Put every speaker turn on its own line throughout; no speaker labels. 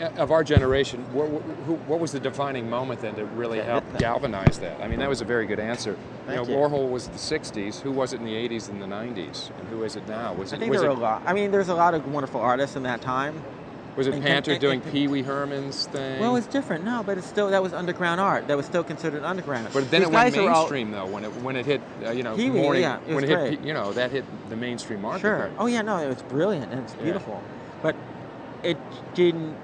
of our generation, what was the defining moment then to really help galvanize that? I mean, that was a very good answer.
Thank you.
Warhol was the 60s. Who was it in the 80s and the 90s? And who is it now?
I think there were a lot. I mean, there's a lot of wonderful artists in that time.
Was it Panter doing Pee Wee Herman's thing?
Well, it's different now, but it's still, that was underground art. That was still considered underground.
But then it went mainstream though, when it hit, morning,
yeah, it was
when it
great.
hit, that hit the mainstream market.
Sure. Oh yeah, no, it was brilliant and it's beautiful. But it didn't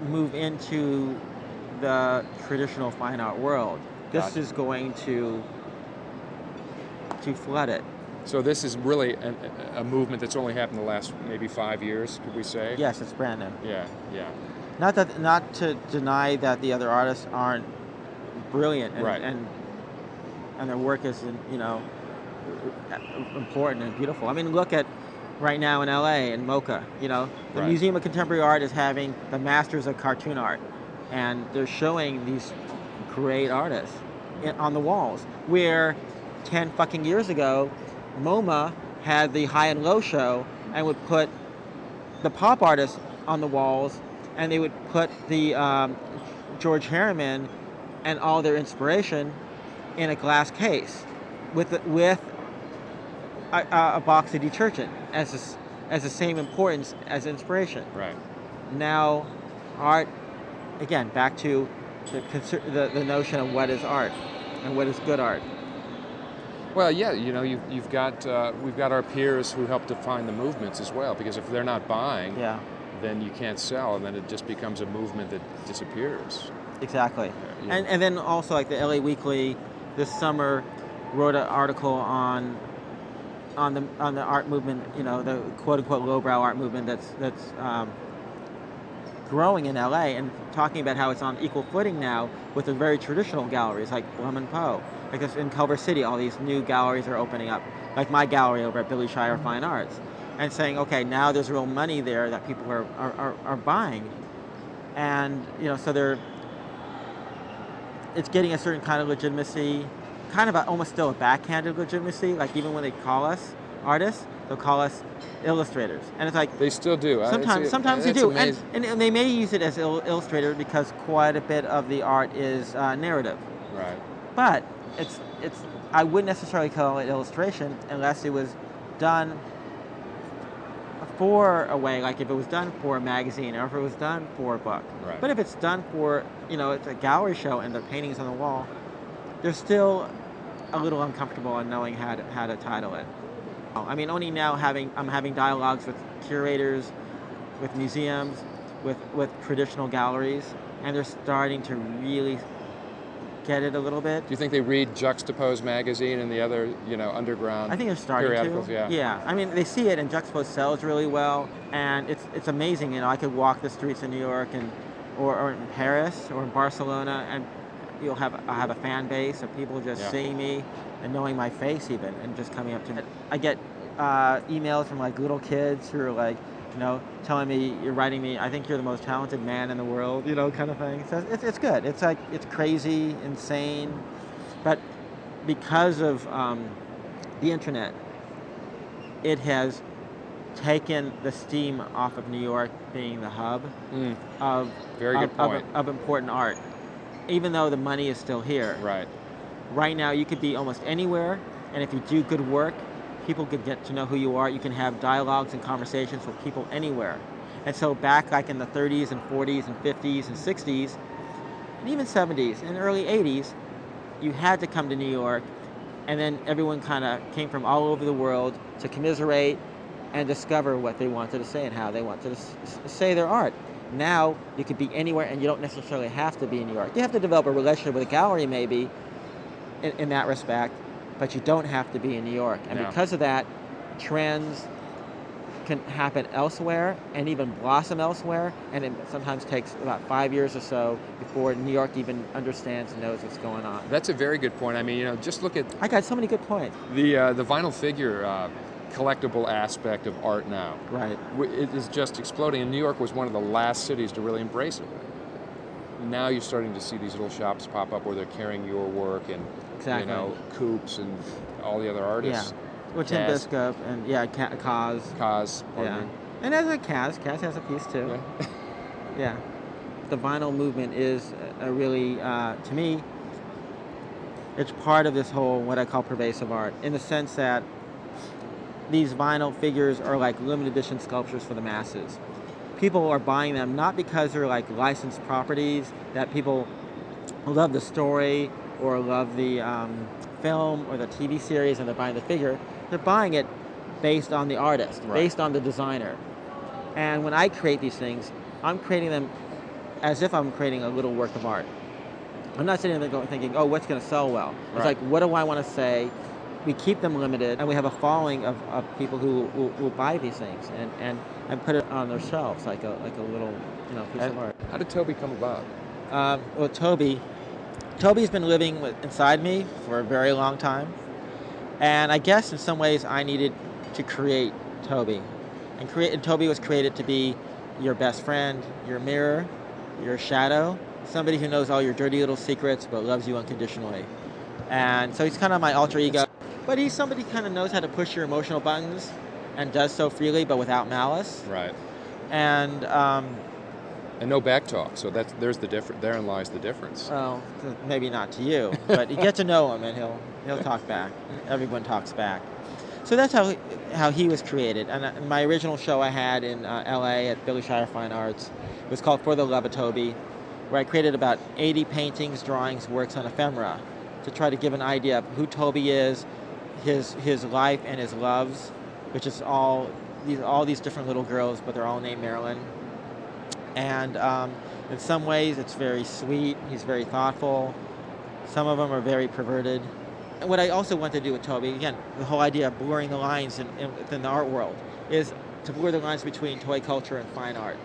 move into the traditional fine art world. This is going to flood it.
So this is really a movement that's only happened the last maybe 5 years, could we say?
Yes, it's brand new.
Yeah, yeah.
Not to deny that the other artists aren't brilliant and their work is important and beautiful. I mean, look at right now in LA in MoCA. The Museum of Contemporary Art is having the Masters of Cartoon Art, and they're showing these great artists on the walls. Where 10 fucking years ago, MoMA had the high and low show and would put the pop artists on the walls, and they would put the George Harriman and all their inspiration in a glass case with a box of detergent as the same importance as inspiration.
Right.
Now, art, again, back to the notion of what is art and what is good art.
Well, yeah, we've got our peers who help define the movements as well, because if they're not buying, then you can't sell, and then it just becomes a movement that disappears.
Exactly. And then also like the LA Weekly this summer wrote an article on the art movement, the quote unquote lowbrow art movement that's growing in LA, and talking about how it's on equal footing now with the very traditional galleries like Blum and Poe. Because in Culver City, all these new galleries are opening up, like my gallery over at Billy Shire Fine Arts, and saying, okay, now there's real money there that people are buying, and so it's getting a certain kind of legitimacy, kind of almost still a backhanded legitimacy. Like even when they call us artists, they'll call us illustrators, and it's like
they still do.
Sometimes they do, and they may use it as illustrator because quite a bit of the art is narrative.
Right.
But I wouldn't necessarily call it illustration unless it was done for a way, like if it was done for a magazine or if it was done for a book.
Right.
But if it's done for, it's a gallery show and the paintings on the wall, they're still a little uncomfortable in knowing how to title it. I mean, only now I'm having dialogues with curators, with museums, with traditional galleries, and they're starting to really get it a little bit.
Do you think they read Juxtapose magazine and the other, underground?
I think they're starting
periodicals?
to.
Yeah.
I mean, they see it, and Juxtapose sells really well, and it's amazing. I could walk the streets of New York or in Paris or in Barcelona, and I'll have a fan base of people just seeing me and knowing my face even, and just coming up to me. I get emails from like little kids who are like, telling me, you're writing me, I think you're the most talented man in the world, kind of thing. So it's good. It's like, it's crazy, insane, but because of the internet, it has taken the steam off of New York being the hub of important art, even though the money is still here.
Right.
Right now, you could be almost anywhere, and if you do good work, people could get to know who you are. You can have dialogues and conversations with people anywhere. And so back like in the 30s and 40s and 50s and 60s, and even 70s and early 80s, you had to come to New York, and then everyone kind of came from all over the world to commiserate and discover what they wanted to say and how they wanted to say their art. Now, you could be anywhere, and you don't necessarily have to be in New York. You have to develop a relationship with a gallery, maybe, in that respect, but you don't have to be in New York. And because of that, trends can happen elsewhere and even blossom elsewhere, and it sometimes takes about 5 years or so before New York even understands and knows what's going on.
That's a very good point. I mean, just look at...
I got so many good points.
The vinyl figure collectible aspect of art now.
Right.
It is just exploding, and New York was one of the last cities to really embrace it. Now you're starting to see these little shops pop up where they're carrying your work, and Coops and all the other artists.
Yeah. Well, Tim Biscup and Kaz.
Kaz.
Yeah. And as a Kaz has a piece too. Yeah. The vinyl movement is a really, to me, it's part of this whole, what I call pervasive art, in the sense that these vinyl figures are like limited edition sculptures for the masses. People are buying them not because they're like licensed properties, that people love the story or love the film or the TV series and they're buying the figure. They're buying it based on the artist, based on the designer. And when I create these things, I'm creating them as if I'm creating a little work of art. I'm not sitting there thinking, oh, what's going to sell well? It's like, what do I want to say? We keep them limited, and we have a following of people who will buy these things and put it on their shelves like a little piece of art.
How did Toby come about?
Well, Toby's been living inside me for a very long time, and I guess in some ways I needed to create Toby, and Toby was created to be your best friend, your mirror, your shadow, somebody who knows all your dirty little secrets but loves you unconditionally. And so he's kind of my alter ego. But he's somebody who kind of knows how to push your emotional buttons and does so freely but without malice.
Right.
And
no backtalk. So there's the difference. Therein lies the difference.
Well, maybe not to you, but you get to know him and he'll talk back. Everyone talks back. So that's how he was created. And my original show I had in L.A. at Billy Shire Fine Arts was called For the Love of Toby, where I created about 80 paintings, drawings, works on ephemera to try to give an idea of who Toby is, his life and his loves, which is all these different little girls, but they're all named Marilyn. And in some ways, it's very sweet. He's very thoughtful. Some of them are very perverted. And what I also want to do with Toby, again, the whole idea of blurring the lines within the art world, is to blur the lines between toy culture and fine art.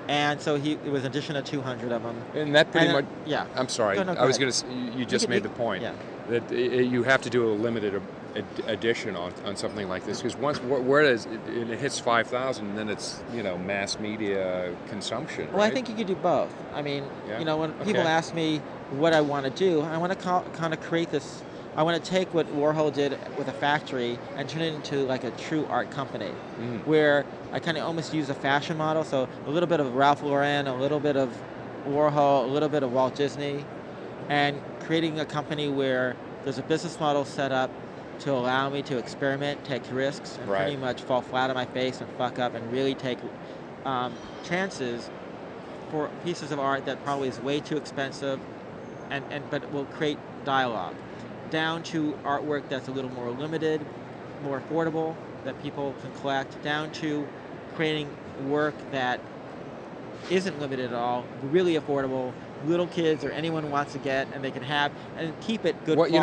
And so it was an addition of 200 of them.
And that pretty much.
Yeah.
I'm sorry.
No,
I was going to. You just made the point that you have to do a limited edition on something like this, because where it hits 5,000, then it's mass media consumption.
Well, I think you could do both. I mean, when people ask me what I want to do, I want to kind of create this. I want to take what Warhol did with a factory and turn it into like a true art company, where I kind of almost use a fashion model, so a little bit of Ralph Lauren, a little bit of Warhol, a little bit of Walt Disney, and creating a company where there's a business model set up to allow me to experiment, take risks, and pretty much fall flat on my face and fuck up and really take chances for pieces of art that probably is way too expensive, but will create dialogue, down to artwork that's a little more limited, more affordable, that people can collect, down to creating work that isn't limited at all, really affordable, little kids or anyone wants to get, and they can have, and keep it good quality.